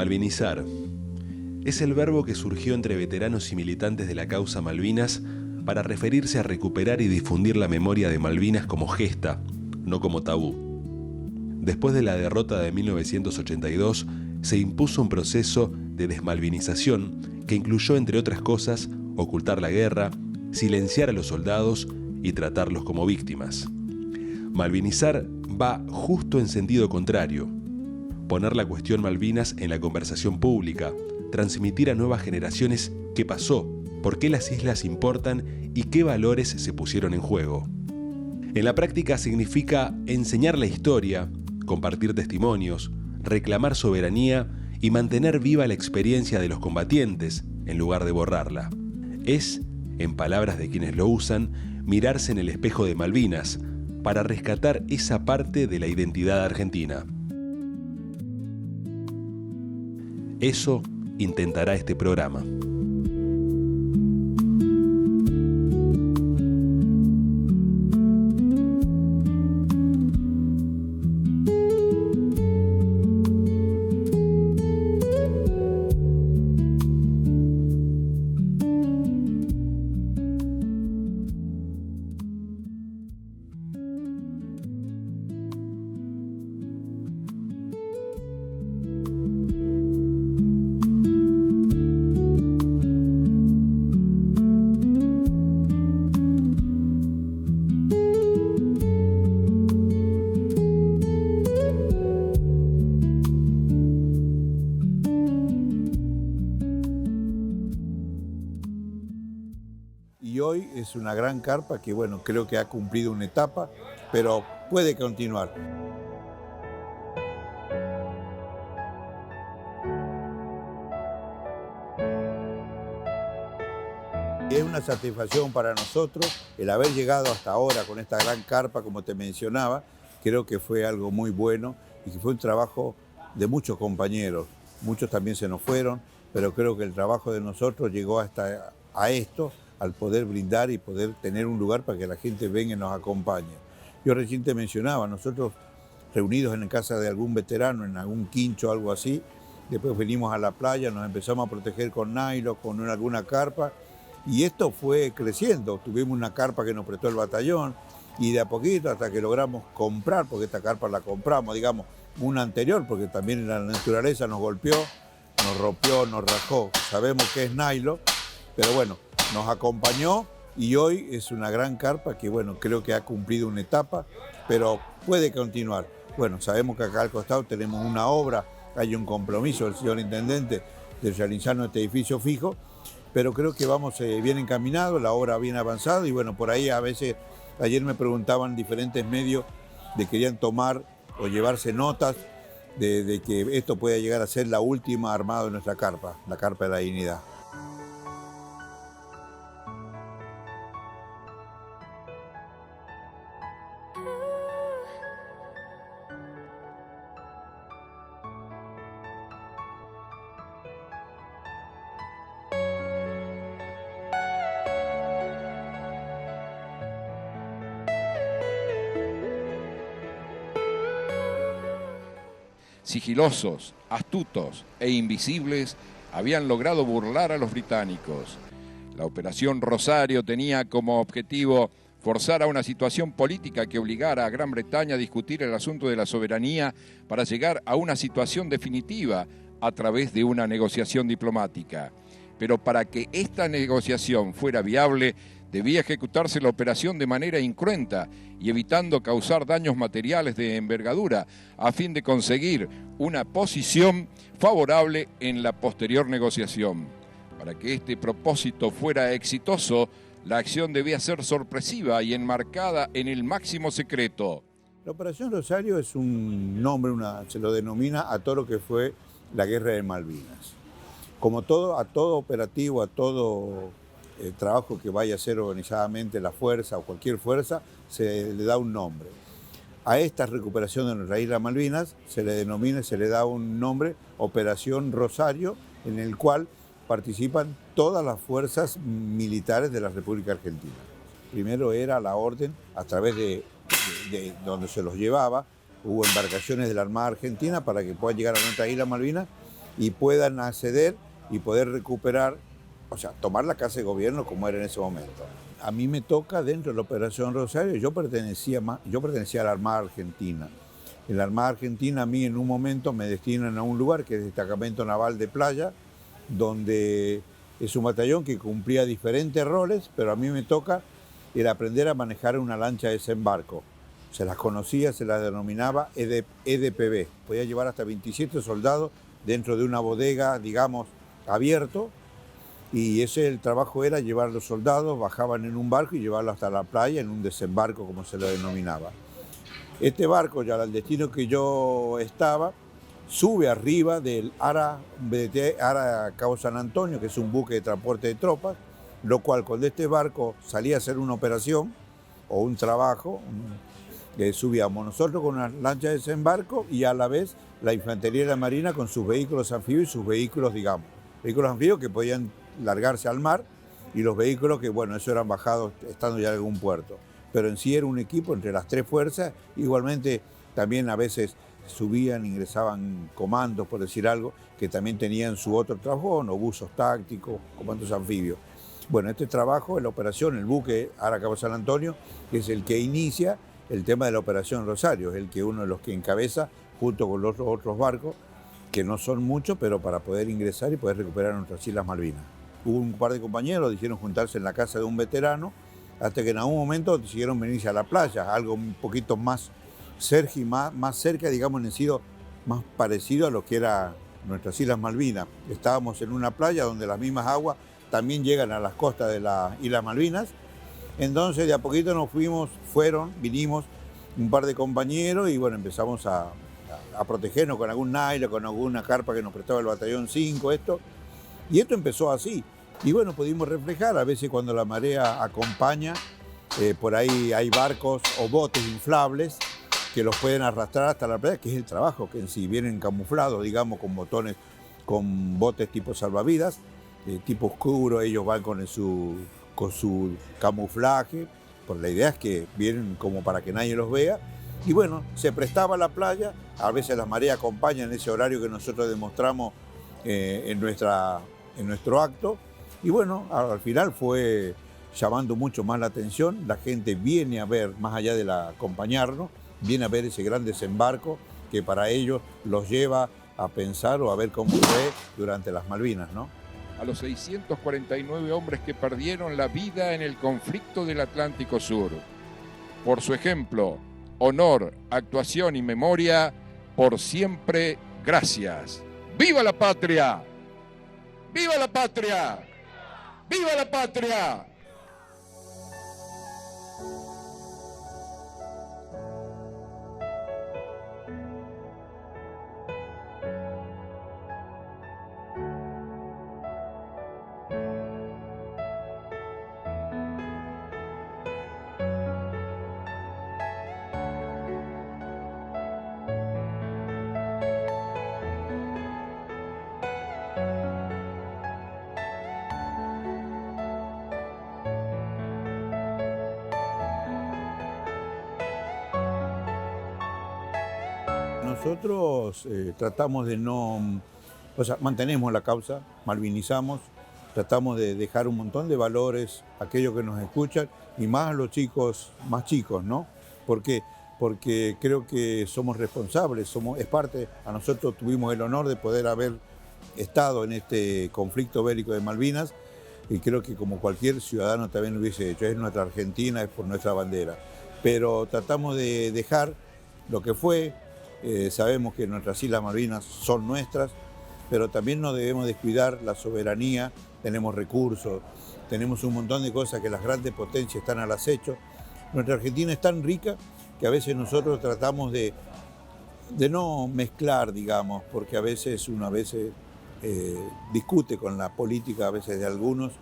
Malvinizar es el verbo que surgió entre veteranos y militantes de la causa Malvinas para referirse a recuperar y difundir la memoria de Malvinas como gesta, no como tabú. Después de la derrota de 1982, se impuso un proceso de desmalvinización que incluyó, entre otras cosas, ocultar la guerra, silenciar a los soldados y tratarlos como víctimas. Malvinizar va justo en sentido contrario. Poner la cuestión Malvinas en la conversación pública, transmitir a nuevas generaciones qué pasó, por qué las islas importan y qué valores se pusieron en juego. En la práctica significa enseñar la historia, compartir testimonios, reclamar soberanía y mantener viva la experiencia de los combatientes en lugar de borrarla. Es, en palabras de quienes lo usan, mirarse en el espejo de Malvinas para rescatar esa parte de la identidad argentina. Eso intentará este programa. Y hoy es una gran carpa que, bueno, creo que ha cumplido una etapa, pero puede continuar. Es una satisfacción para nosotros el haber llegado hasta ahora con esta gran carpa, como te mencionaba. Creo que fue algo muy bueno y que fue un trabajo de muchos compañeros. Muchos también se nos fueron, pero creo que el trabajo de nosotros llegó hasta a esto, al poder brindar y poder tener un lugar para que la gente venga y nos acompañe. Yo recién te mencionaba, nosotros reunidos en la casa de algún veterano, en algún quincho o algo así, después venimos a la playa, nos empezamos a proteger con nylon, con alguna carpa, y esto fue creciendo. Tuvimos una carpa que nos prestó el batallón, y de a poquito hasta que logramos comprar, porque esta carpa la compramos, digamos, una anterior, porque también la naturaleza nos golpeó, nos rompió, nos rajó. Sabemos que es nylon, pero bueno, nos acompañó y hoy es una gran carpa que, bueno, creo que ha cumplido una etapa, pero puede continuar. Bueno, sabemos que acá al costado tenemos una obra, hay un compromiso del señor intendente de realizar este edificio fijo, pero creo que vamos bien encaminados, la obra bien avanzada y bueno, por ahí a veces, ayer me preguntaban diferentes medios de querían tomar o llevarse notas de que esto pueda llegar a ser la última armada de nuestra carpa, la carpa de la dignidad. Sigilosos, astutos e invisibles, habían logrado burlar a los británicos. La Operación Rosario tenía como objetivo forzar a una situación política que obligara a Gran Bretaña a discutir el asunto de la soberanía para llegar a una situación definitiva a través de una negociación diplomática. Pero para que esta negociación fuera viable, debía ejecutarse la operación de manera incruenta y evitando causar daños materiales de envergadura a fin de conseguir una posición favorable en la posterior negociación. Para que este propósito fuera exitoso, la acción debía ser sorpresiva y enmarcada en el máximo secreto. La Operación Rosario es un nombre, se lo denomina a todo lo que fue la Guerra de Malvinas. Como a todo operativo, a todo trabajo que vaya a hacer organizadamente la fuerza o cualquier fuerza, se le da un nombre. A esta recuperación de nuestra isla Malvinas se le denomina, se le da un nombre, Operación Rosario, en el cual participan todas las fuerzas militares de la República Argentina. Primero era la orden a través de donde se los llevaba, hubo embarcaciones de la Armada Argentina para que puedan llegar a nuestra isla Malvinas y puedan acceder y poder recuperar, o sea, tomar la casa de gobierno como era en ese momento. A mí me toca dentro de la Operación Rosario, yo pertenecía a la Armada Argentina. En la Armada Argentina a mí en un momento me destinan a un lugar que es el Destacamento Naval de Playa, donde es un batallón que cumplía diferentes roles, pero a mí me toca el aprender a manejar una lancha de desembarco. Se las conocía, se las denominaba EDPB. Podía llevar hasta 27 soldados dentro de una bodega, digamos, abierto, y el trabajo era llevar los soldados, bajaban en un barco y llevarlos hasta la playa en un desembarco, como se lo denominaba. Este barco, ya al destino que yo estaba, sube arriba del Ara Cabo San Antonio, que es un buque de transporte de tropas, lo cual cuando este barco salía a hacer una operación o un trabajo, subíamos nosotros con una lancha de desembarco y a la vez la infantería de la Marina con sus vehículos anfibios y sus vehículos, digamos, vehículos anfibios que podían largarse al mar y los vehículos que, bueno, eso eran bajados estando ya en algún puerto. Pero en sí era un equipo entre las tres fuerzas, igualmente también a veces subían, ingresaban comandos, por decir algo, que también tenían su otro trabajo, o buzos tácticos, comandos anfibios. Bueno, este trabajo, en la operación, el buque Ara Cabo San Antonio, es el que inicia el tema de la Operación Rosario, es el que uno de los que encabeza junto con los otros barcos, que no son muchos, pero para poder ingresar y poder recuperar nuestras Islas Malvinas. Hubo un par de compañeros, decidieron juntarse en la casa de un veterano, hasta que en algún momento decidieron venirse a la playa, algo un poquito más cerca, digamos, en el sentido más parecido a lo que era nuestras Islas Malvinas. Estábamos en una playa donde las mismas aguas también llegan a las costas de las Islas Malvinas. Entonces de a poquito vinimos un par de compañeros y bueno, empezamos a protegernos con algún nylon, con alguna carpa que nos prestaba el batallón 5, y esto empezó así. Y bueno, pudimos reflejar, a veces cuando la marea acompaña, por ahí hay barcos o botes inflables que los pueden arrastrar hasta la playa, que es el trabajo, que en sí vienen camuflados, digamos, con botes tipo salvavidas, tipo oscuro, ellos van con su camuflaje, pues la idea es que vienen como para que nadie los vea. Y bueno, se prestaba a la playa, a veces la marea acompaña en ese horario que nosotros demostramos en nuestro acto. Y bueno, al final fue llamando mucho más la atención, la gente viene a ver, más allá de acompañarnos, viene a ver ese gran desembarco que para ellos los lleva a pensar o a ver cómo fue durante las Malvinas, ¿no? A los 649 hombres que perdieron la vida en el conflicto del Atlántico Sur. Por su ejemplo, honor, actuación y memoria, por siempre, gracias. ¡Viva la patria! ¡Viva la patria! ¡Viva la patria! Nosotros tratamos de mantenemos la causa, malvinizamos, tratamos de dejar un montón de valores a aquellos que nos escuchan y más a los chicos, más chicos, ¿no? ¿Por qué? Porque creo que somos responsables, es parte, a nosotros tuvimos el honor de poder haber estado en este conflicto bélico de Malvinas y creo que como cualquier ciudadano también lo hubiese hecho, es nuestra Argentina, es por nuestra bandera, pero tratamos de dejar lo que fue. Sabemos que nuestras Islas Malvinas son nuestras, pero también no debemos descuidar la soberanía, tenemos recursos, tenemos un montón de cosas que las grandes potencias están al acecho. Nuestra Argentina es tan rica que a veces nosotros tratamos de no mezclar, digamos, porque a veces uno discute con la política a veces de algunos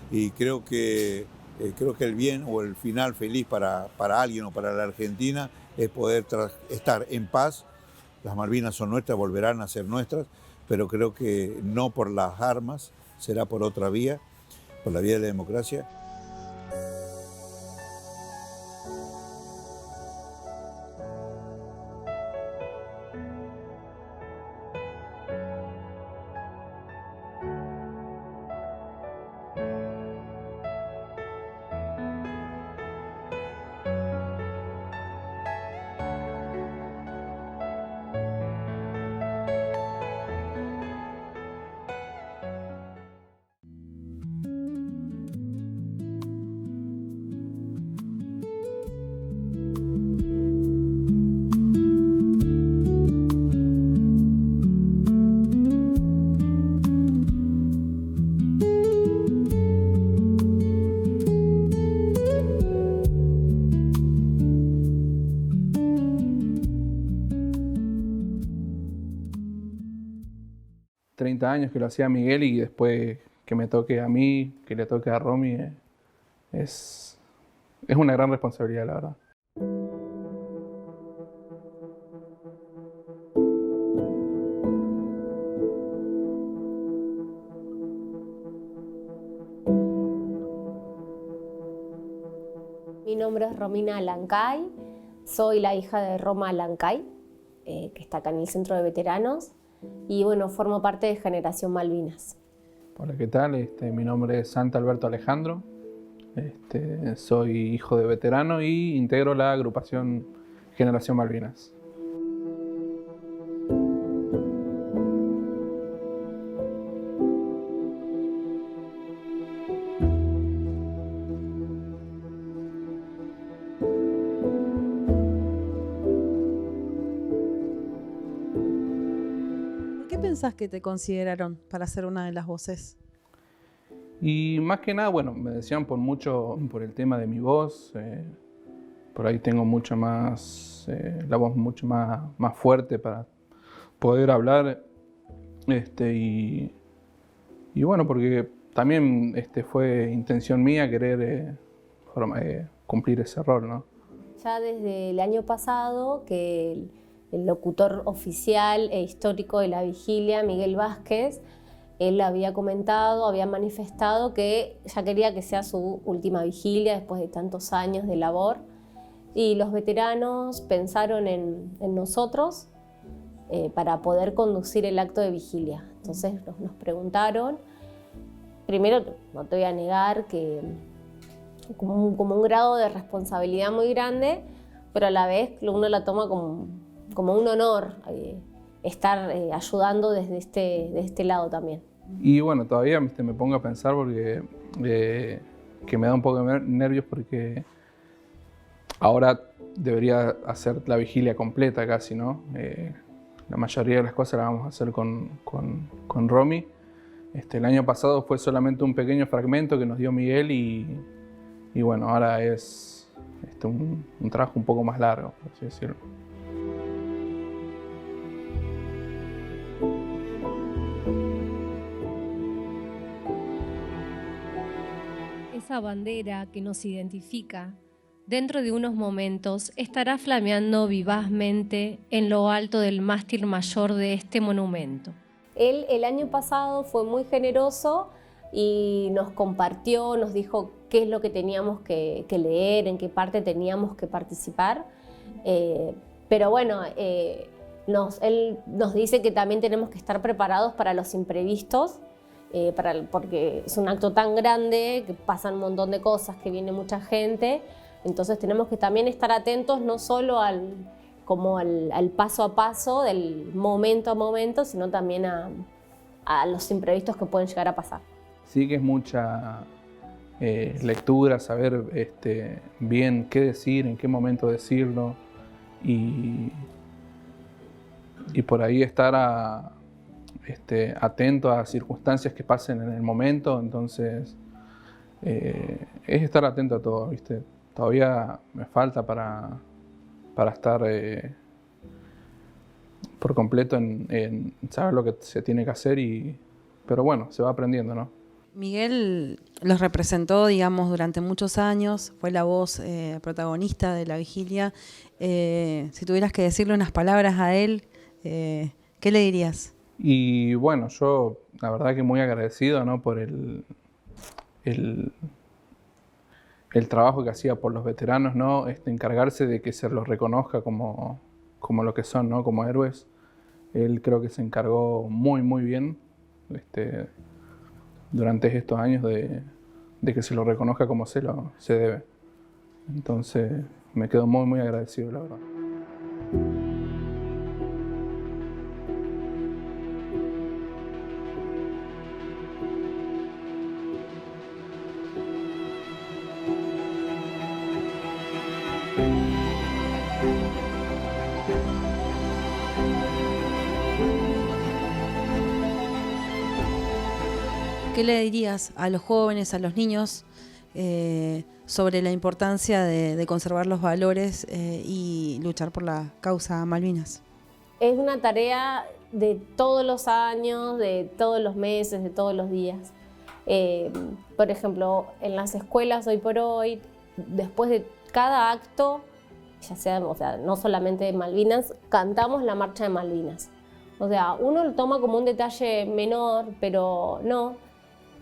y creo que el bien o el final feliz para alguien o para la Argentina es poder estar en paz. Las Malvinas son nuestras, volverán a ser nuestras, pero creo que no por las armas, será por otra vía, por la vía de la democracia. 30 años que lo hacía Miguel y después que me toque a mí, que le toque a Romy, es una gran responsabilidad, la verdad. Mi nombre es Romina Alancay, soy la hija de Roma Alancay, que está acá en el Centro de Veteranos, y bueno, formo parte de Generación Malvinas. Hola, ¿qué tal? Mi nombre es Santa Alberto Alejandro, soy hijo de veterano y integro la agrupación Generación Malvinas. ¿Por qué pensás que te consideraron para ser una de las voces? Y más que nada, bueno, me decían por el tema de mi voz, por ahí tengo mucho más, la voz mucho más fuerte para poder hablar, y bueno, porque también fue intención mía querer cumplir ese rol, ¿no? Ya desde el año pasado que el locutor oficial e histórico de la vigilia, Miguel Vázquez, él había comentado, había manifestado que ya quería que sea su última vigilia después de tantos años de labor. Y los veteranos pensaron en nosotros para poder conducir el acto de vigilia. Entonces nos preguntaron, primero no te voy a negar que como un grado de responsabilidad muy grande, pero a la vez uno la toma como un honor estar ayudando desde este lado también. Y bueno, todavía me pongo a pensar porque que me da un poco de nervios porque ahora debería hacer la vigilia completa casi, ¿no? La mayoría de las cosas las vamos a hacer con Romy. El año pasado fue solamente un pequeño fragmento que nos dio Miguel y bueno, ahora es un trabajo un poco más largo, por así decirlo. Esa bandera que nos identifica, dentro de unos momentos estará flameando vivazmente en lo alto del mástil mayor de este monumento. Él el año pasado fue muy generoso y nos compartió, nos dijo qué es lo que teníamos que leer, en qué parte teníamos que participar. Pero bueno, él nos dice que también tenemos que estar preparados para los imprevistos, porque es un acto tan grande, que pasan un montón de cosas, que viene mucha gente. Entonces tenemos que también estar atentos no solo al paso a paso, del momento a momento, sino también a los imprevistos que pueden llegar a pasar. Sí que es mucha lectura, saber bien qué decir, en qué momento decirlo y por ahí estar atento a circunstancias que pasen en el momento. Entonces es estar atento a todo, ¿viste? Todavía me falta para estar por completo en saber lo que se tiene que hacer, pero bueno, se va aprendiendo, ¿no? Miguel los representó, digamos, durante muchos años, fue la voz protagonista de la vigilia. Si tuvieras que decirle unas palabras a él, ¿qué le dirías? Y bueno, yo la verdad que muy agradecido, ¿no? Por el trabajo que hacía por los veteranos, ¿no? Encargarse de que se los reconozca como lo que son, ¿no? Como héroes. Él creo que se encargó muy, muy bien durante estos años de que se lo reconozca como se debe. Entonces me quedo muy, muy agradecido, la verdad. ¿Qué le dirías a los jóvenes, a los niños, sobre la importancia de conservar los valores y luchar por la causa Malvinas? es una tarea de todos los años, de todos los meses, de todos los días. Por ejemplo, en las escuelas hoy por hoy, después de cada acto, ya sea, o sea, no solamente de Malvinas, cantamos la marcha de Malvinas. O sea, uno lo toma como un detalle menor, pero no.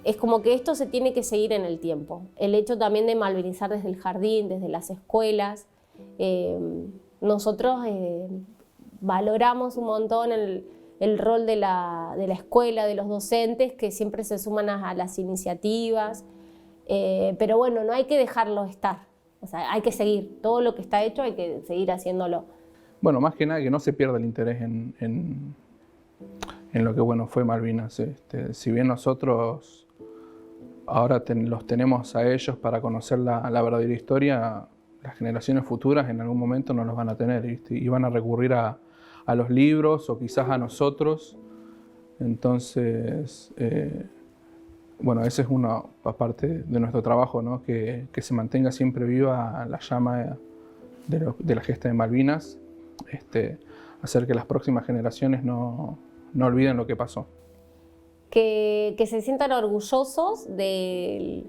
Es como que esto se tiene que seguir en el tiempo. El hecho también de malvinizar desde el jardín, desde las escuelas. Nosotros valoramos un montón el rol de la escuela, de los docentes, que siempre se suman a las iniciativas. Pero bueno, no hay que dejarlo estar. O sea, hay que seguir. Todo lo que está hecho hay que seguir haciéndolo. Bueno, más que nada que no se pierda el interés en lo que bueno fue Malvinas. Si bien nosotros ahora los tenemos a ellos para conocer la verdadera historia, las generaciones futuras en algún momento no los van a tener, ¿viste? Y van a recurrir a los libros o quizás a nosotros. Entonces, bueno, ese es una parte de nuestro trabajo, ¿no? Que se mantenga siempre viva la llama de la gesta de Malvinas, hacer que las próximas generaciones no olviden lo que pasó. Que se sientan orgullosos del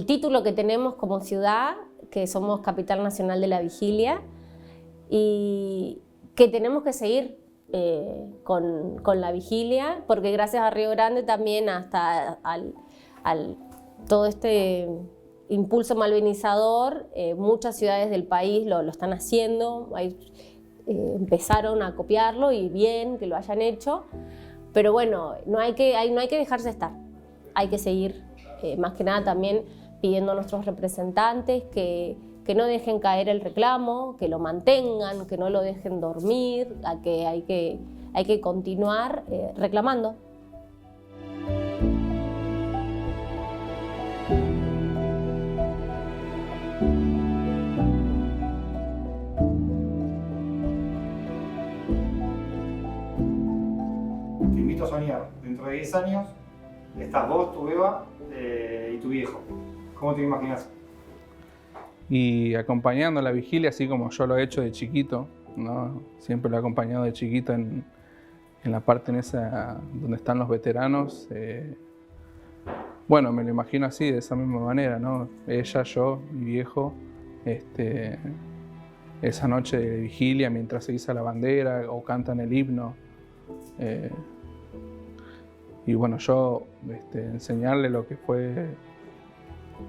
título que tenemos como ciudad, que somos Capital Nacional de la Vigilia, y que tenemos que seguir con la vigilia, porque gracias a Río Grande también hasta todo este impulso malvinizador, muchas ciudades del país lo están haciendo, empezaron a copiarlo y bien que lo hayan hecho, pero bueno, no hay que dejarse estar, hay que seguir, más que nada también pidiendo a nuestros representantes que no dejen caer el reclamo, que lo mantengan, que no lo dejen dormir, que hay que continuar reclamando. Te invito a soñar, dentro de 10 años estás vos, tu Eva y tu viejo. ¿Cómo te imaginas? Y acompañando la vigilia, así como yo lo he hecho de chiquito, ¿no? Siempre lo he acompañado de chiquito en la parte en esa donde están los veteranos. Bueno, me lo imagino así, de esa misma manera, ¿no? Ella, yo, mi viejo, esa noche de vigilia mientras se iza la bandera o cantan el himno. Y bueno, yo enseñarle lo que fue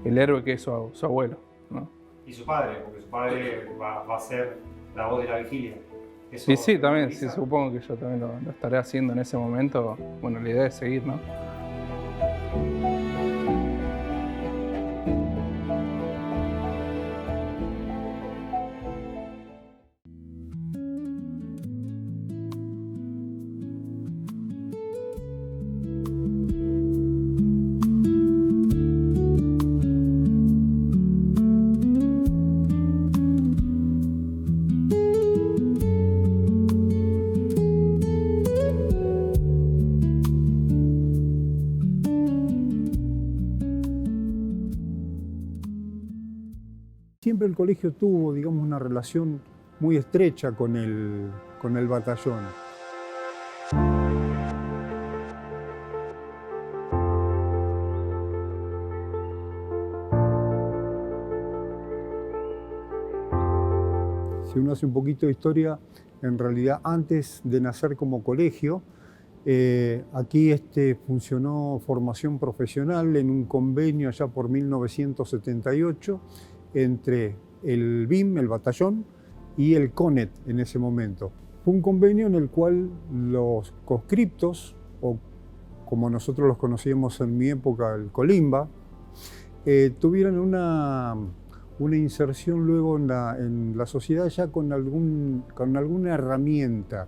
el héroe que es su abuelo, ¿no? Y su padre, porque su padre va a ser la voz de la vigilia. Eso Y sí, también, sí, supongo que yo también lo estaré haciendo en ese momento. Bueno, la idea es seguir, ¿no? Siempre el colegio tuvo, digamos, una relación muy estrecha con el batallón. Si uno hace un poquito de historia, en realidad antes de nacer como colegio, aquí funcionó formación profesional en un convenio allá por 1978 entre el BIM, el batallón, y el CONET en ese momento. Fue un convenio en el cual los conscriptos, o como nosotros los conocíamos en mi época, el Colimba, tuvieran una inserción luego en la sociedad ya con alguna herramienta.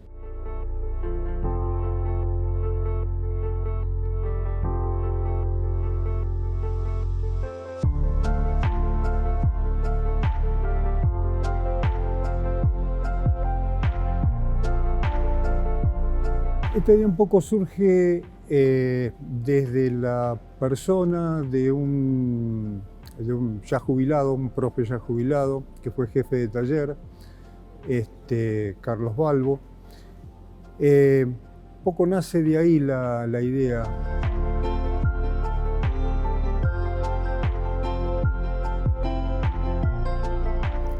Este día un poco surge desde la persona de un ya jubilado, un profe ya jubilado, que fue jefe de taller, Carlos Balbo, Poco nace de ahí la idea.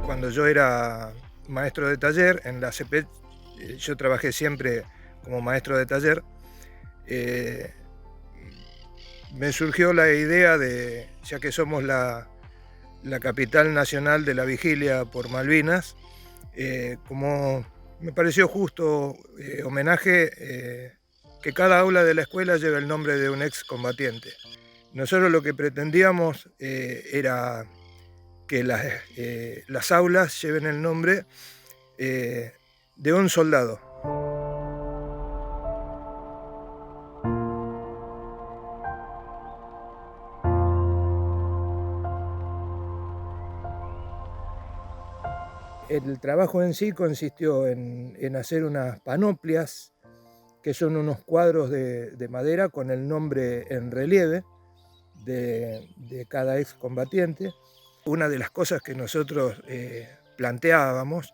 Cuando yo era maestro de taller en la CEPET, yo trabajé siempre como maestro de taller. Me surgió la idea de, ya que somos la capital nacional de la vigilia por Malvinas, como me pareció justo homenaje, que cada aula de la escuela lleve el nombre de un excombatiente. Nosotros lo que pretendíamos era que las aulas lleven el nombre de un soldado. El trabajo en sí consistió en hacer unas panoplias, que son unos cuadros de madera con el nombre en relieve de cada excombatiente. Una de las cosas que nosotros planteábamos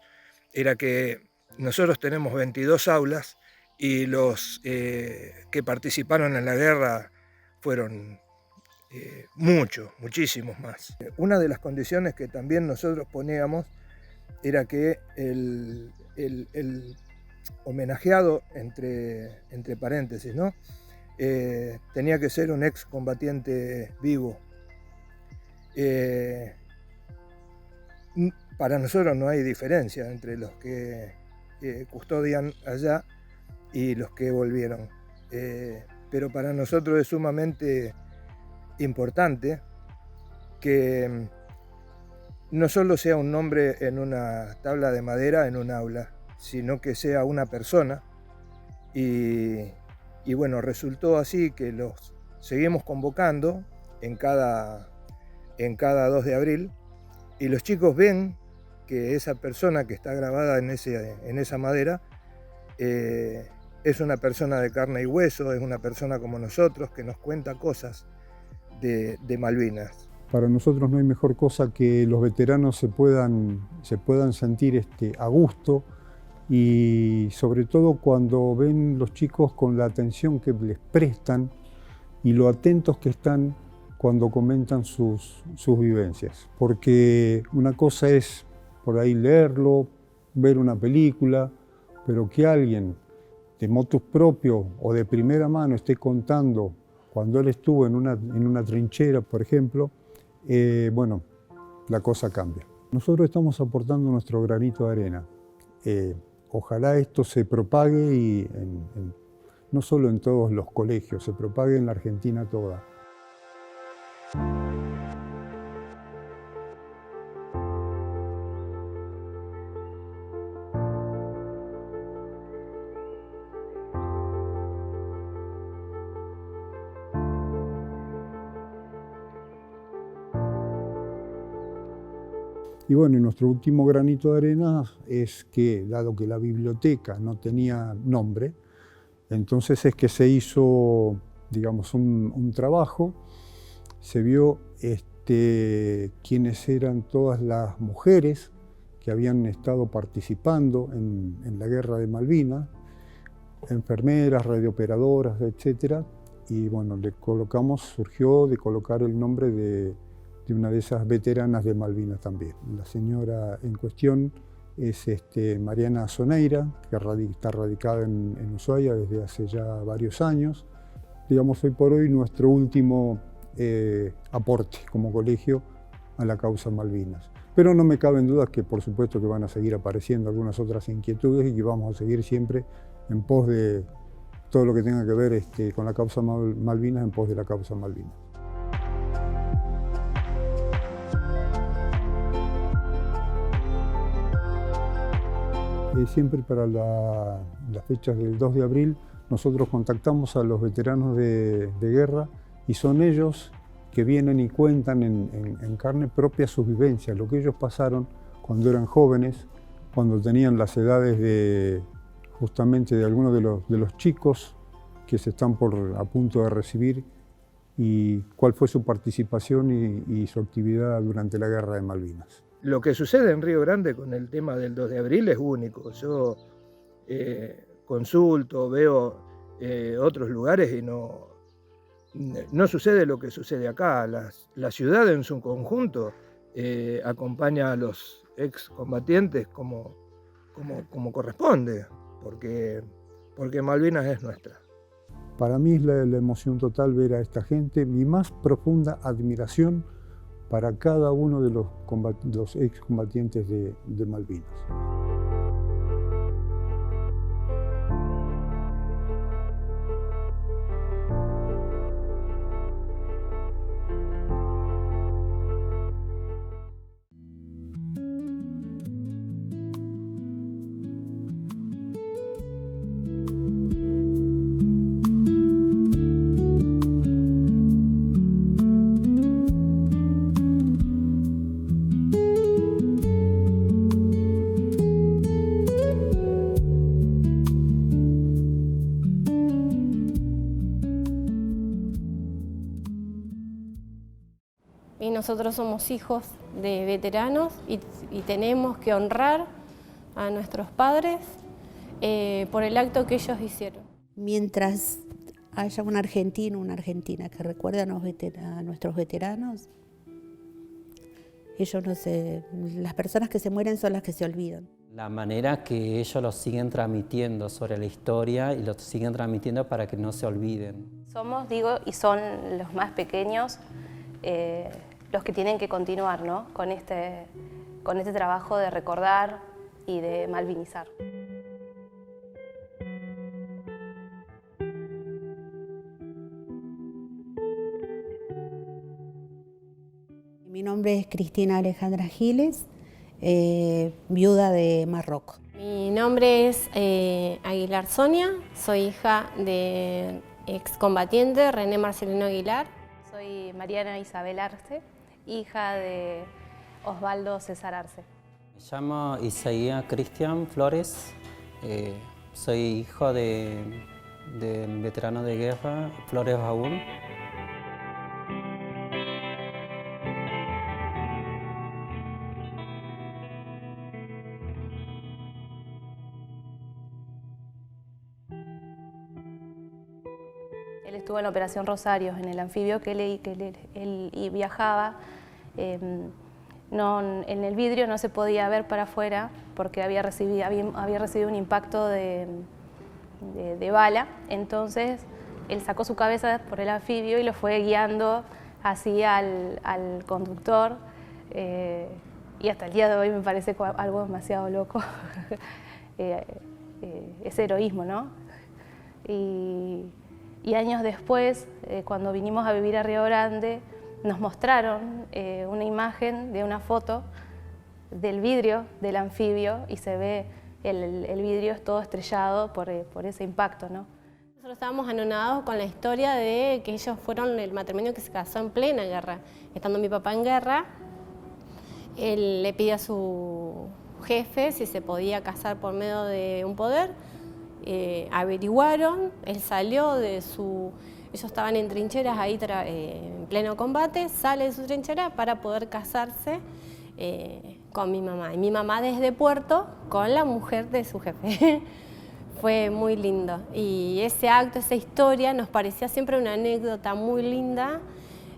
era que nosotros tenemos 22 aulas y los que participaron en la guerra fueron muchísimos más. Una de las condiciones que también nosotros poníamos era que el homenajeado, entre paréntesis, ¿no? Tenía que ser un excombatiente vivo. Para nosotros no hay diferencia entre los que custodian allá y los que volvieron. Pero para nosotros es sumamente importante que no solo sea un nombre en una tabla de madera en un aula, sino que sea una persona. Y bueno, resultó así que los seguimos convocando en cada 2 de abril, y los chicos ven que esa persona que está grabada en esa madera es una persona de carne y hueso, es una persona como nosotros, que nos cuenta cosas de Malvinas. Para nosotros no hay mejor cosa que los veteranos se puedan sentir a gusto, y sobre todo cuando ven los chicos con la atención que les prestan y lo atentos que están cuando comentan sus vivencias. Porque una cosa es por ahí leerlo, ver una película, pero que alguien de motus propio o de primera mano esté contando cuando él estuvo en una trinchera, por ejemplo, bueno, la cosa cambia. Nosotros estamos aportando nuestro granito de arena. Ojalá esto se propague y no solo en todos los colegios, se propague en la Argentina toda. Y bueno, nuestro último granito de arena es que, dado que la biblioteca no tenía nombre, entonces es que se hizo, digamos, un trabajo, se vio quiénes eran todas las mujeres que habían estado participando en la guerra de Malvinas, enfermeras, radiooperadoras, etc. Y bueno, surgió de colocar el nombre de una de esas veteranas de Malvinas también. La señora en cuestión es Mariana Soneira, que está radicada en Ushuaia desde hace ya varios años. Digamos, hoy por hoy nuestro último aporte como colegio a la causa Malvinas. Pero no me caben dudas que por supuesto que van a seguir apareciendo algunas otras inquietudes y que vamos a seguir siempre en pos de todo lo que tenga que ver con la causa Malvinas, en pos de la causa Malvinas. Siempre para las fechas del 2 de abril nosotros contactamos a los veteranos de guerra y son ellos que vienen y cuentan en carne propia sus vivencias, lo que ellos pasaron cuando eran jóvenes, cuando tenían las edades justamente de algunos de los chicos que se están a punto de recibir, y cuál fue su participación y su actividad durante la guerra de Malvinas. Lo que sucede en Río Grande con el tema del 2 de abril es único. Yo consulto, veo otros lugares y no sucede lo que sucede acá. La ciudad en su conjunto acompaña a los excombatientes como corresponde, porque Malvinas es nuestra. Para mí es la emoción total ver a esta gente, mi más profunda admiración para cada uno de los excombatientes de Malvinas. Y nosotros somos hijos de veteranos y tenemos que honrar a nuestros padres por el acto que ellos hicieron. Mientras haya un argentino, una argentina que recuerde a nuestros veteranos, ellos las personas que se mueren son las que se olvidan. La manera que ellos lo siguen transmitiendo sobre la historia y lo siguen transmitiendo para que no se olviden. Somos, digo, y son los más pequeños los que tienen que continuar, ¿no? con este trabajo de recordar y de malvinizar. Mi nombre es Cristina Alejandra Giles, viuda de Marroco. Mi nombre es Aguilar Sonia, soy hija de excombatiente René Marcelino Aguilar. Soy Mariana Isabel Arce, hija de Osvaldo César Arce. Me llamo Isaías Cristian Flores, soy hijo del veterano de guerra Flores Baúl. Él estuvo en la Operación Rosarios, en el anfibio que él viajaba. En el vidrio no se podía ver para afuera porque había recibido un impacto de bala. Entonces él sacó su cabeza por el anfibio y lo fue guiando así al conductor. Y hasta el día de hoy me parece algo demasiado loco. Ese heroísmo, ¿no? Y años después, cuando vinimos a vivir a Río Grande, nos mostraron una imagen de una foto del vidrio del anfibio y se ve el vidrio es todo estrellado por ese impacto, ¿no? Nosotros estábamos anonadados con la historia de que ellos fueron el matrimonio que se casó en plena guerra. Estando mi papá en guerra, él le pide a su jefe si se podía casar por medio de un poder. Averiguaron, él salió de su... Ellos estaban en trincheras ahí en pleno combate, sale de su trinchera para poder casarse con mi mamá. Y mi mamá desde Puerto con la mujer de su jefe. Fue muy lindo. Y ese acto, esa historia nos parecía siempre una anécdota muy linda.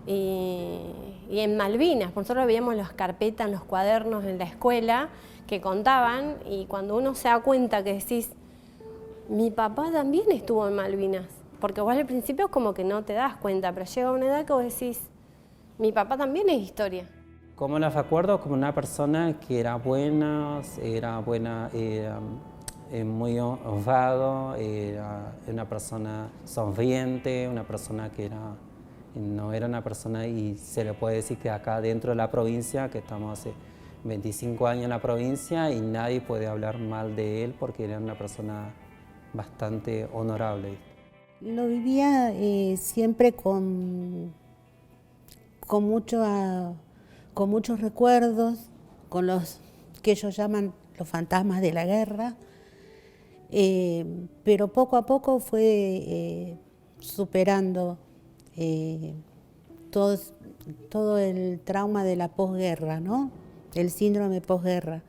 Y en Malvinas, nosotros veíamos las carpetas, los cuadernos en la escuela que contaban y cuando uno se da cuenta que decís, mi papá también estuvo en Malvinas, porque vos al principio como que no te das cuenta, pero llega una edad que vos decís, mi papá también es historia. Como los recuerdo como una persona que era buena, muy honrado, era una persona sonriente, una persona que no era una persona, y se le puede decir que acá dentro de la provincia, que estamos hace 25 años en la provincia y nadie puede hablar mal de él porque era una persona bastante honorable. Lo vivía siempre con muchos recuerdos, con los que ellos llaman los fantasmas de la guerra, pero poco a poco fue superando todo el trauma de la posguerra, ¿no? El síndrome posguerra,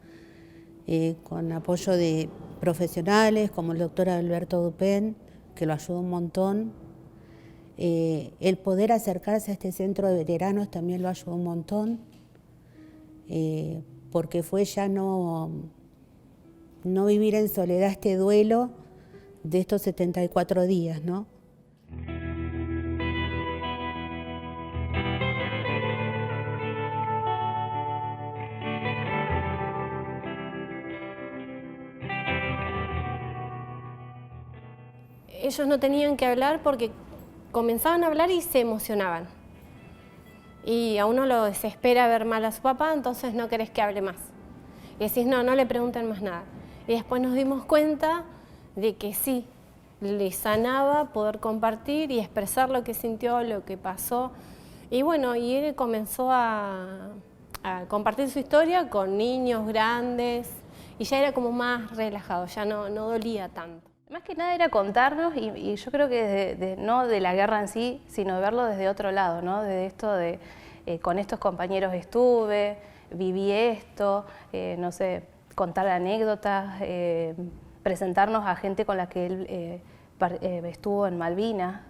con apoyo de profesionales como el doctor Alberto Dupén, que lo ayudó un montón. El poder acercarse a este centro de veteranos también lo ayudó un montón, porque fue ya no vivir en soledad este duelo de estos 74 días, ¿no? Ellos no tenían que hablar porque comenzaban a hablar y se emocionaban. Y a uno lo desespera ver mal a su papá, entonces no querés que hable más. Y decís, no le pregunten más nada. Y después nos dimos cuenta de que sí, le sanaba poder compartir y expresar lo que sintió, lo que pasó. Y bueno, y él comenzó a compartir su historia con niños grandes y ya era como más relajado, ya no dolía tanto. Más que nada era contarnos y yo creo que no de la guerra en sí, sino de verlo desde otro lado, ¿no? De esto de con estos compañeros estuve, viví esto, no sé, contar anécdotas, presentarnos a gente con la que él estuvo en Malvinas.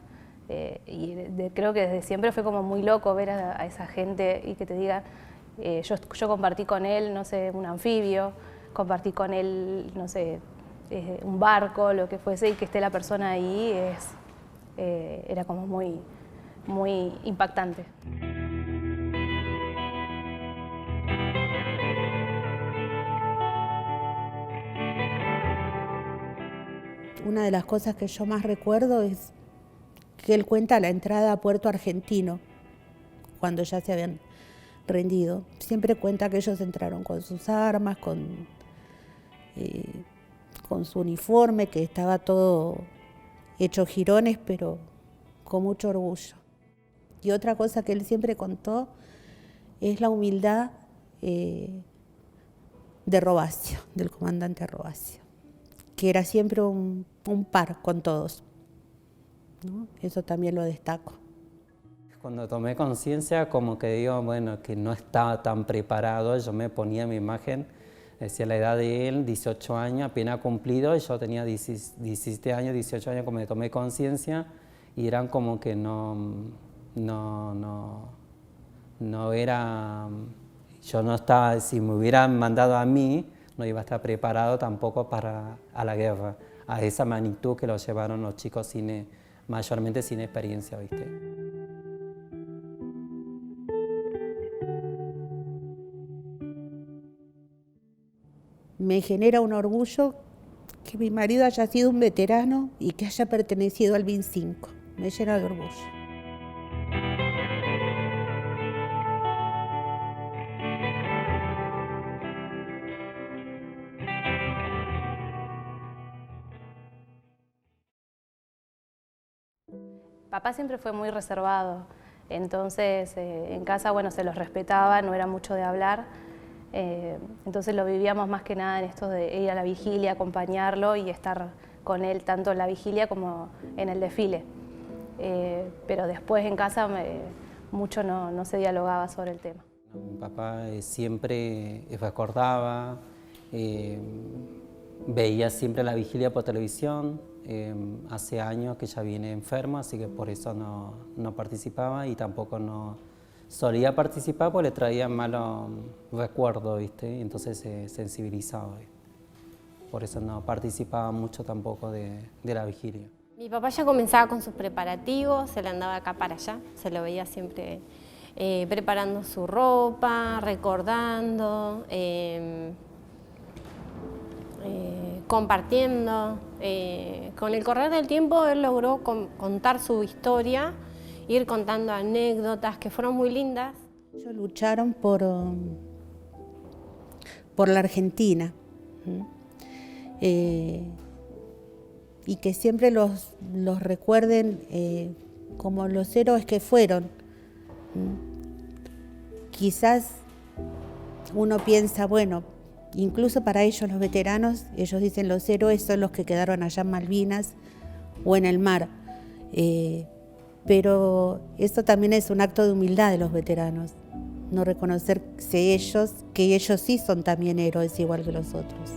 Creo que desde siempre fue como muy loco ver a esa gente y que te diga, yo compartí con él, no sé, un anfibio, compartí con él, no sé, un barco, lo que fuese, y que esté la persona ahí era como muy, muy impactante. Una de las cosas que yo más recuerdo es que él cuenta la entrada a Puerto Argentino, cuando ya se habían rendido. Siempre cuenta que ellos entraron con sus armas, con su uniforme, que estaba todo hecho jirones, pero con mucho orgullo. Y otra cosa que él siempre contó es la humildad de Robacio, del comandante Robacio, que era siempre un par con todos, ¿no? Eso también lo destaco. Cuando tomé conciencia, como que digo, bueno, que no estaba tan preparado, yo me ponía mi imagen, decía la edad de él, 18 años, apenas cumplido, y yo tenía 17 años, 18 años cuando me tomé conciencia, y eran como que no era, yo no estaba, si me hubieran mandado a mí, no iba a estar preparado tampoco para la guerra, a esa magnitud que lo llevaron los chicos mayormente sin experiencia, ¿viste? Me genera un orgullo que mi marido haya sido un veterano y que haya pertenecido al BIN 5. Me llena de orgullo. Papá siempre fue muy reservado, entonces en casa, bueno, se los respetaba, no era mucho de hablar. Entonces lo vivíamos más que nada en esto de ir a la vigilia, acompañarlo y estar con él tanto en la vigilia como en el desfile. Pero después en casa mucho no se dialogaba sobre el tema. Mi papá siempre recordaba, veía siempre la vigilia por televisión. Hace años que ya viene enfermo, así que por eso no participaba y tampoco no solía participar porque le traía malos recuerdos, ¿viste? Entonces se sensibilizaba, ¿viste? Por eso no participaba mucho tampoco de la vigilia. Mi papá ya comenzaba con sus preparativos, se le andaba de acá para allá, se lo veía siempre preparando su ropa, recordando, compartiendo. Con el correr del tiempo él logró contar su historia, ir contando anécdotas que fueron muy lindas. Ellos lucharon por la Argentina, y que siempre los recuerden como los héroes que fueron. Quizás uno piensa, bueno, incluso para ellos los veteranos, ellos dicen los héroes son los que quedaron allá en Malvinas o en el mar. Pero eso también es un acto de humildad de los veteranos, no reconocerse ellos, que ellos sí son también héroes igual que los otros.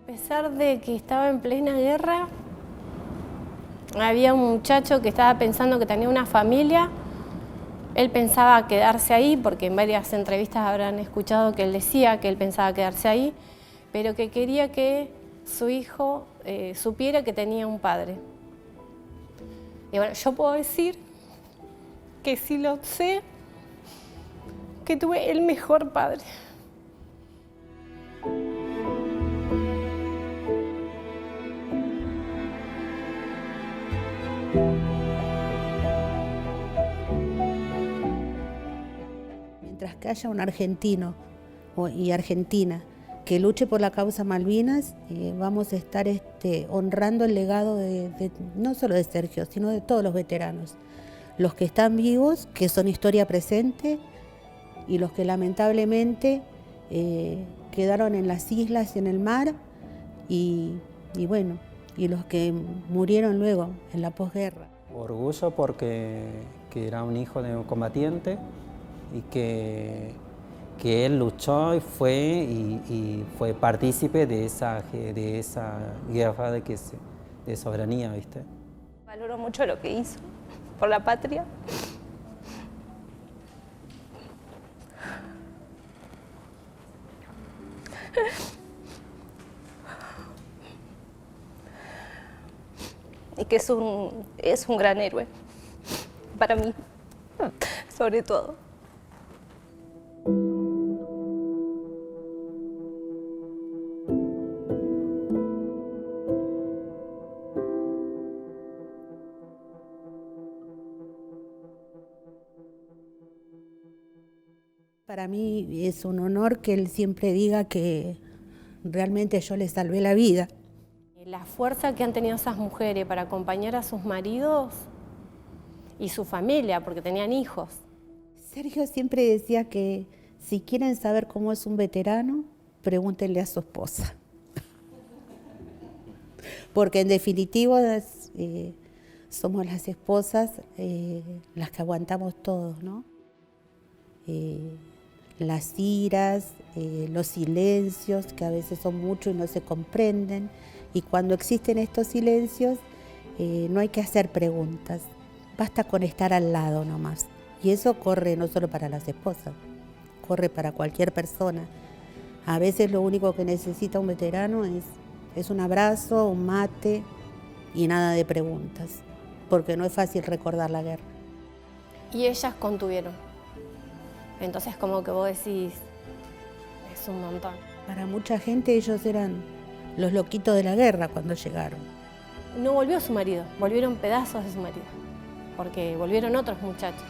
A pesar de que estaba en plena guerra, había un muchacho que estaba pensando que tenía una familia. Él pensaba quedarse ahí, porque en varias entrevistas habrán escuchado que él decía que él pensaba quedarse ahí, pero que quería que su hijo supiera que tenía un padre. Y bueno, yo puedo decir que sí lo sé, que tuve el mejor padre. Mientras que haya un argentino y argentina que luche por la causa Malvinas, vamos a estar honrando el legado no solo de Sergio, sino de todos los veteranos. Los que están vivos, que son historia presente, y los que lamentablemente quedaron en las islas y en el mar, y los que murieron luego en la posguerra. Orgullo porque era un hijo de un combatiente y que él luchó y fue partícipe de esa guerra de soberanía, ¿viste? Valoro mucho lo que hizo por la patria. Y que es un gran héroe para mí, sobre todo. Para mí es un honor que él siempre diga que realmente yo le salvé la vida. La fuerza que han tenido esas mujeres para acompañar a sus maridos y su familia, porque tenían hijos. Sergio siempre decía que si quieren saber cómo es un veterano, pregúntenle a su esposa. Porque en definitiva somos las esposas las que aguantamos todos, ¿no? Las iras, los silencios, que a veces son muchos y no se comprenden. Y cuando existen estos silencios, no hay que hacer preguntas, basta con estar al lado nomás. Y eso corre no solo para las esposas, corre para cualquier persona. A veces lo único que necesita un veterano es un abrazo, un mate y nada de preguntas, porque no es fácil recordar la guerra. Y ellas contuvieron. Entonces como que vos decís, es un montón. Para mucha gente ellos eran los loquitos de la guerra cuando llegaron. No volvió su marido, volvieron pedazos de su marido, porque volvieron otros muchachos.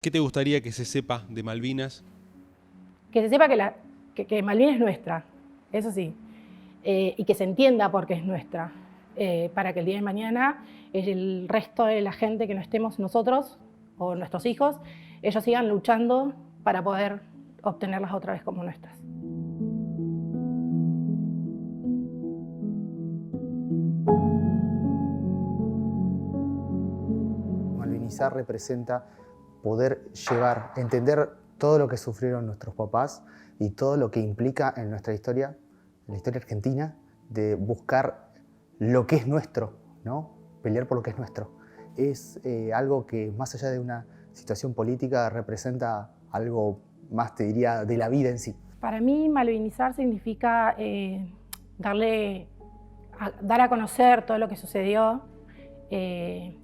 ¿Qué te gustaría que se sepa de Malvinas? Que se sepa que Malvinas es nuestra, eso sí, y que se entienda por qué es nuestra, para que el día de mañana el resto de la gente que no estemos nosotros o nuestros hijos, ellos sigan luchando para poder obtenerlas otra vez como nuestras. Malvinizar representa poder llevar, entender todo lo que sufrieron nuestros papás y todo lo que implica en nuestra historia, en la historia argentina, de buscar lo que es nuestro, ¿no? Pelear por lo que es nuestro. Es algo que, más allá de una situación política, representa algo más, te diría, de la vida en sí. Para mí, malvinizar significa dar a conocer todo lo que sucedió,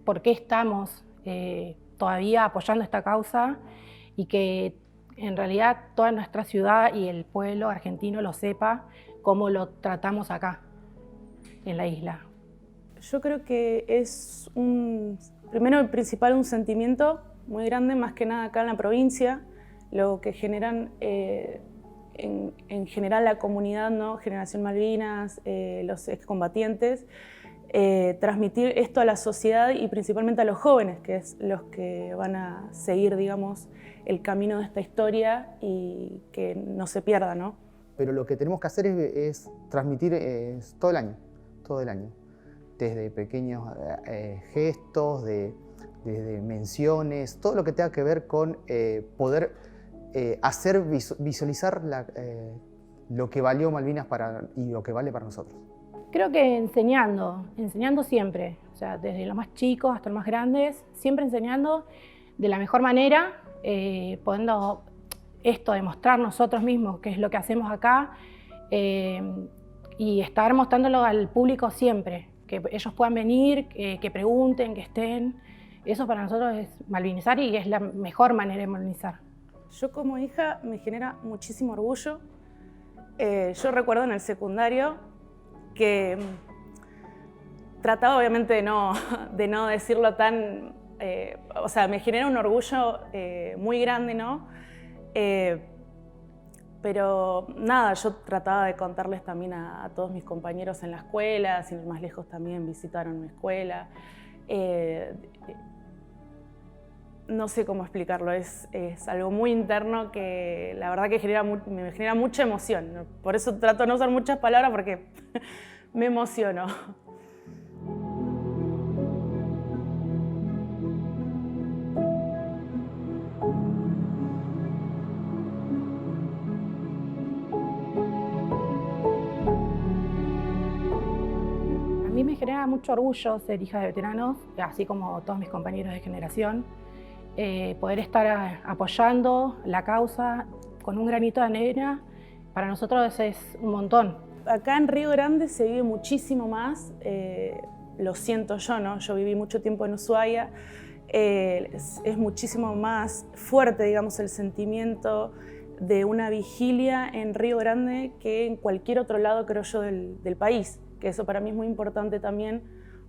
por qué estamos todavía apoyando esta causa y que en realidad toda nuestra ciudad y el pueblo argentino lo sepa cómo lo tratamos acá, en la isla. Yo creo que es primero y principal un sentimiento muy grande, más que nada acá en la provincia, lo que generan en general la comunidad, ¿no? Generación Malvinas, los excombatientes, transmitir esto a la sociedad y principalmente a los jóvenes, que es los que van a seguir, digamos, el camino de esta historia y que no se pierda, ¿no? Pero lo que tenemos que hacer es transmitir todo el año, desde pequeños gestos, desde menciones, todo lo que tenga que ver con poder hacer visualizar lo que valió Malvinas y lo que vale para nosotros. Creo que enseñando siempre, o sea, desde los más chicos hasta los más grandes, siempre enseñando de la mejor manera, podiendo demostrar nosotros mismos qué es lo que hacemos acá y estar mostrándolo al público siempre, que ellos puedan venir, que pregunten, que estén. Eso para nosotros es malvinizar y es la mejor manera de malvinizar. Yo como hija me genera muchísimo orgullo. Yo recuerdo en el secundario que trataba obviamente de no decirlo tan... o sea, me genera un orgullo muy grande, ¿no? Pero nada, yo trataba de contarles también a todos mis compañeros en la escuela, sin ir más lejos también visitaron mi escuela. No sé cómo explicarlo, es algo muy interno que la verdad que me genera mucha emoción. Por eso trato de no usar muchas palabras porque me emociono. A mí me genera mucho orgullo ser hija de veteranos, así como todos mis compañeros de generación. Poder estar apoyando la causa con un granito de arena, para nosotros es un montón. Acá en Río Grande se vive muchísimo más, lo siento yo, ¿no? Yo viví mucho tiempo en Ushuaia, es muchísimo más fuerte, digamos, el sentimiento de una vigilia en Río Grande que en cualquier otro lado, creo yo, del país, que eso para mí es muy importante también,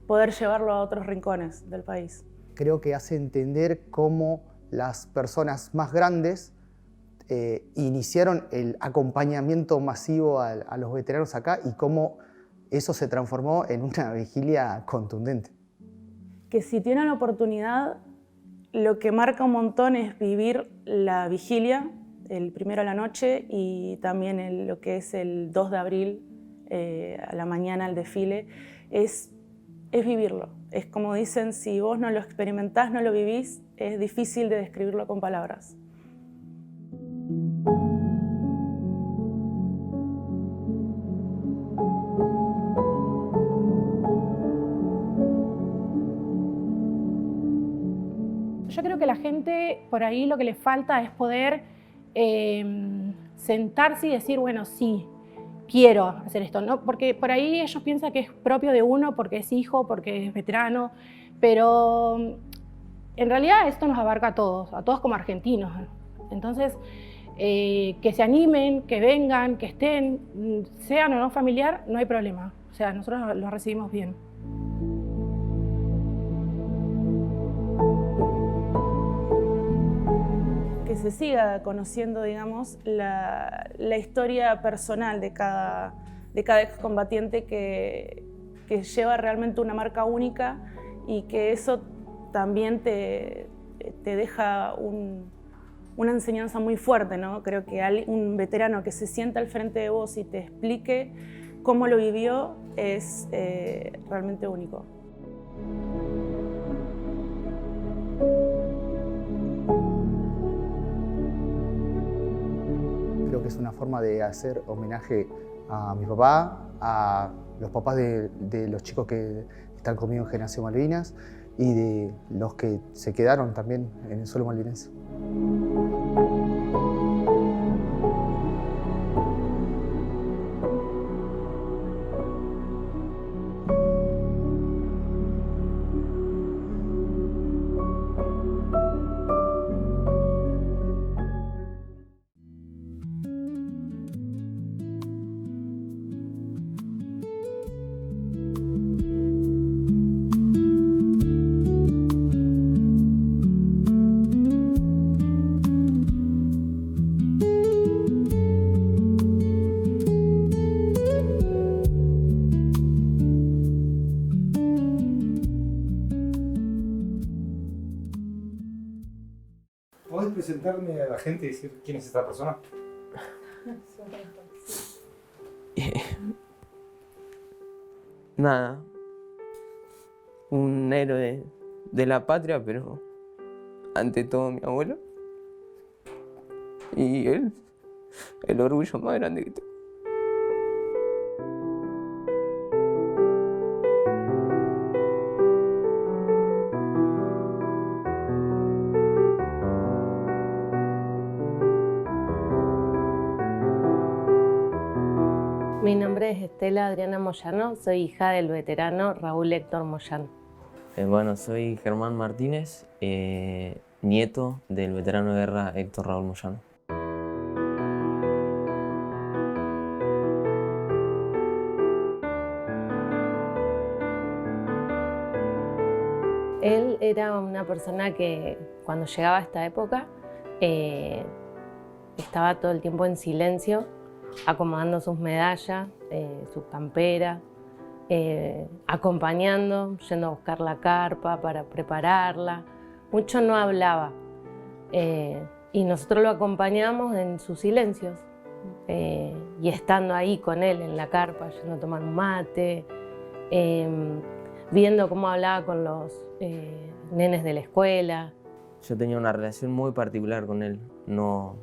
poder llevarlo a otros rincones del país. Creo que hace entender cómo las personas más grandes iniciaron el acompañamiento masivo a los veteranos acá y cómo eso se transformó en una vigilia contundente. Que si tienen la oportunidad, lo que marca un montón es vivir la vigilia, el primero a la noche y también lo que es el 2 de abril a la mañana, el desfile, es vivirlo. Es como dicen, si vos no lo experimentás, no lo vivís, es difícil de describirlo con palabras. Yo creo que la gente, por ahí lo que le falta es poder sentarse y decir, bueno, sí, quiero hacer esto, ¿no? Porque por ahí ellos piensan que es propio de uno, porque es hijo, porque es veterano, pero en realidad esto nos abarca a todos como argentinos. Entonces, que se animen, que vengan, que estén, sean o no familiar, no hay problema. O sea, nosotros lo recibimos bien. Que se siga conociendo, digamos, la historia personal de cada excombatiente que lleva realmente una marca única y que eso también te deja una enseñanza muy fuerte, ¿no? Creo que un veterano que se sienta al frente de vos y te explique cómo lo vivió es realmente único. Creo que es una forma de hacer homenaje a mi papá, a los papás de los chicos que están conmigo en Generación Malvinas y de los que se quedaron también en el suelo malvinense. ¿Podés presentarme a la gente y decir quién es esta persona? Nada, un héroe de la patria, pero ante todo mi abuelo. Y él, el orgullo más grande que tengo. Mi nombre es Estela Adriana Moyano, soy hija del veterano Raúl Héctor Moyano. Bueno, soy Germán Martínez, nieto del veterano de guerra Héctor Raúl Moyano. Él era una persona que cuando llegaba a esta época estaba todo el tiempo en silencio, acomodando sus medallas, su campera, acompañando, yendo a buscar la carpa para prepararla. Mucho no hablaba y nosotros lo acompañamos en sus silencios y estando ahí con él en la carpa, yendo a tomar un mate, viendo cómo hablaba con los nenes de la escuela. Yo tenía una relación muy particular con él, no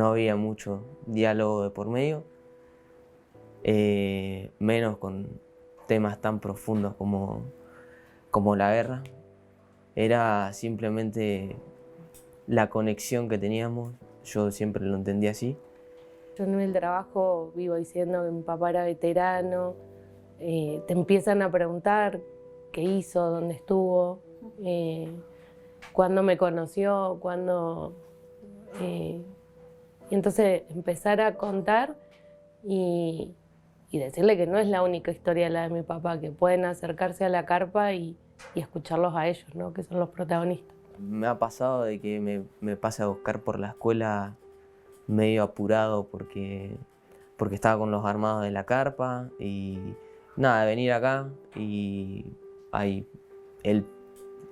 había mucho diálogo de por medio, menos con temas tan profundos como la guerra. Era simplemente la conexión que teníamos, yo siempre lo entendí así. Yo en el trabajo vivo diciendo que mi papá era veterano, te empiezan a preguntar qué hizo, dónde estuvo, cuándo me conoció, cuándo... y entonces empezar a contar y decirle que no es la única historia la de mi papá, que pueden acercarse a la carpa y escucharlos a ellos, ¿no? Que son los protagonistas. Me ha pasado de que me pase a buscar por la escuela medio apurado porque estaba con los armados de la carpa y nada, de venir acá y ahí él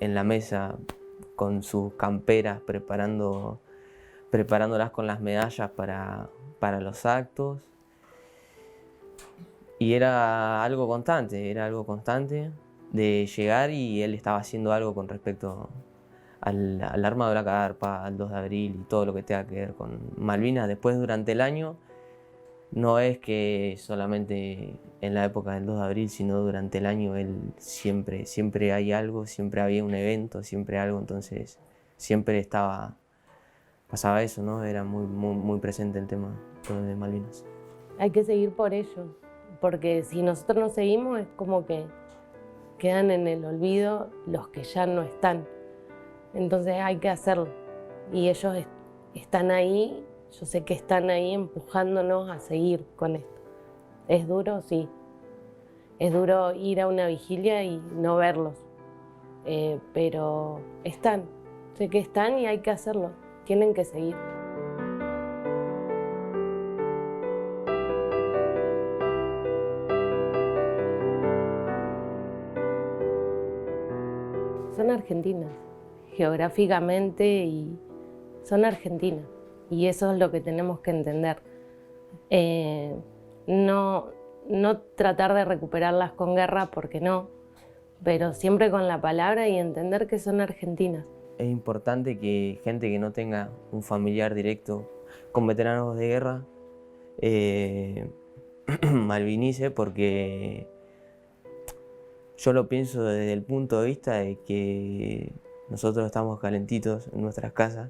en la mesa con sus camperas preparándolas con las medallas para los actos. Y era algo constante de llegar y él estaba haciendo algo con respecto al armado de la carpa, al 2 de abril y todo lo que tenga que ver con Malvinas. Después, durante el año, no es que solamente en la época del 2 de abril, sino durante el año él siempre hay algo, siempre había un evento, siempre algo, entonces siempre pasaba eso, ¿no? Era muy presente el tema de Malvinas. Hay que seguir por ellos, porque si nosotros no seguimos es como que quedan en el olvido los que ya no están. Entonces hay que hacerlo. Y ellos están ahí, yo sé que están ahí empujándonos a seguir con esto. ¿Es duro? Sí. Es duro ir a una vigilia y no verlos. Pero están. Sé que están y hay que hacerlo. Tienen que seguir. Son argentinas, geográficamente, y son argentinas. Y eso es lo que tenemos que entender. No tratar de recuperarlas con guerra, porque no, pero siempre con la palabra y entender que son argentinas. Es importante que gente que no tenga un familiar directo con veteranos de guerra malvinice, porque yo lo pienso desde el punto de vista de que nosotros estamos calentitos en nuestras casas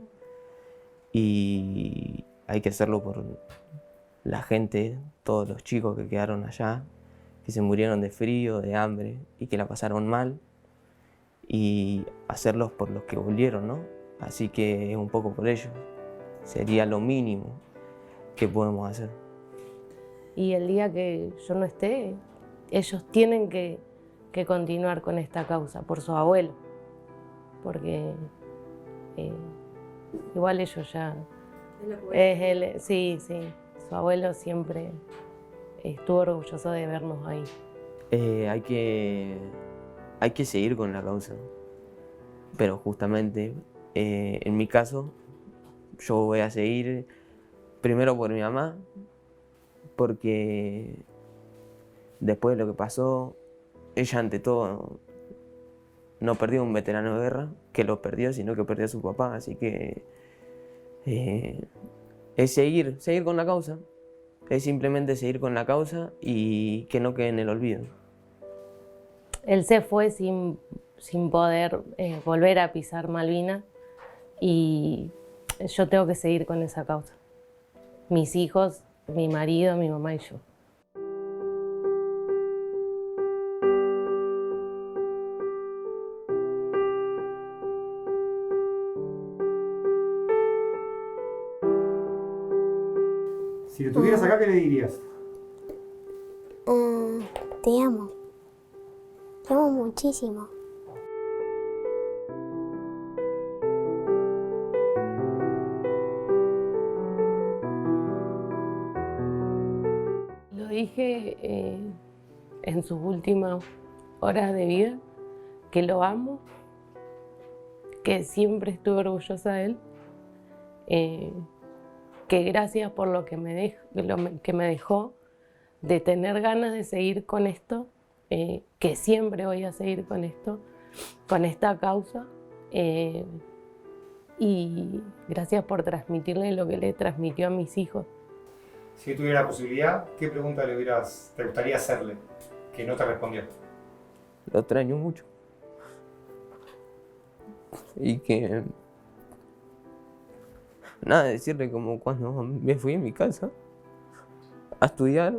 y hay que hacerlo por la gente, todos los chicos que quedaron allá, que se murieron de frío, de hambre y que la pasaron mal, y hacerlos por los que volvieron, ¿no? Así que es un poco por ellos. Sería lo mínimo que podemos hacer. Y el día que yo no esté, ellos tienen que continuar con esta causa, por su abuelo. Porque igual ellos ya... Sí, su abuelo siempre estuvo orgulloso de vernos ahí. Hay que seguir con la causa, pero justamente en mi caso yo voy a seguir, primero por mi mamá, porque después de lo que pasó, ella ante todo no perdió un veterano de guerra, que lo perdió, sino que perdió a su papá, así que es seguir con la causa, es simplemente seguir con la causa y que no quede en el olvido. Él se fue sin poder volver a pisar Malvinas y yo tengo que seguir con esa causa. Mis hijos, mi marido, mi mamá y yo. Si lo tuvieras acá, ¿qué le dirías? Te amo. Te amo muchísimo. Lo dije en sus últimas horas de vida, que lo amo, que siempre estuve orgullosa de él, que gracias por lo que me dejó, de tener ganas de seguir con esto, que siempre voy a seguir con esto, con esta causa, y gracias por transmitirle lo que le transmitió a mis hijos. Si tuviera la posibilidad, ¿qué pregunta te gustaría hacerle que no te respondió? Lo extraño mucho. Y que... nada, decirle como cuando me fui a mi casa a estudiar,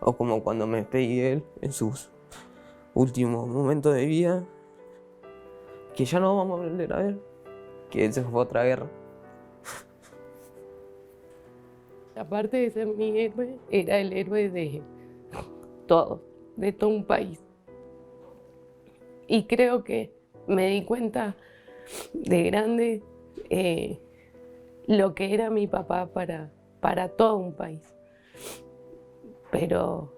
o como cuando me despedí de él en sus últimos momentos de vida, que ya no vamos a volver a ver, que él se fue a otra guerra. Aparte de ser mi héroe, era el héroe de todos, de todo un país. Y creo que me di cuenta de grande lo que era mi papá para todo un país. Pero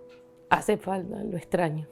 hace falta, lo extraño.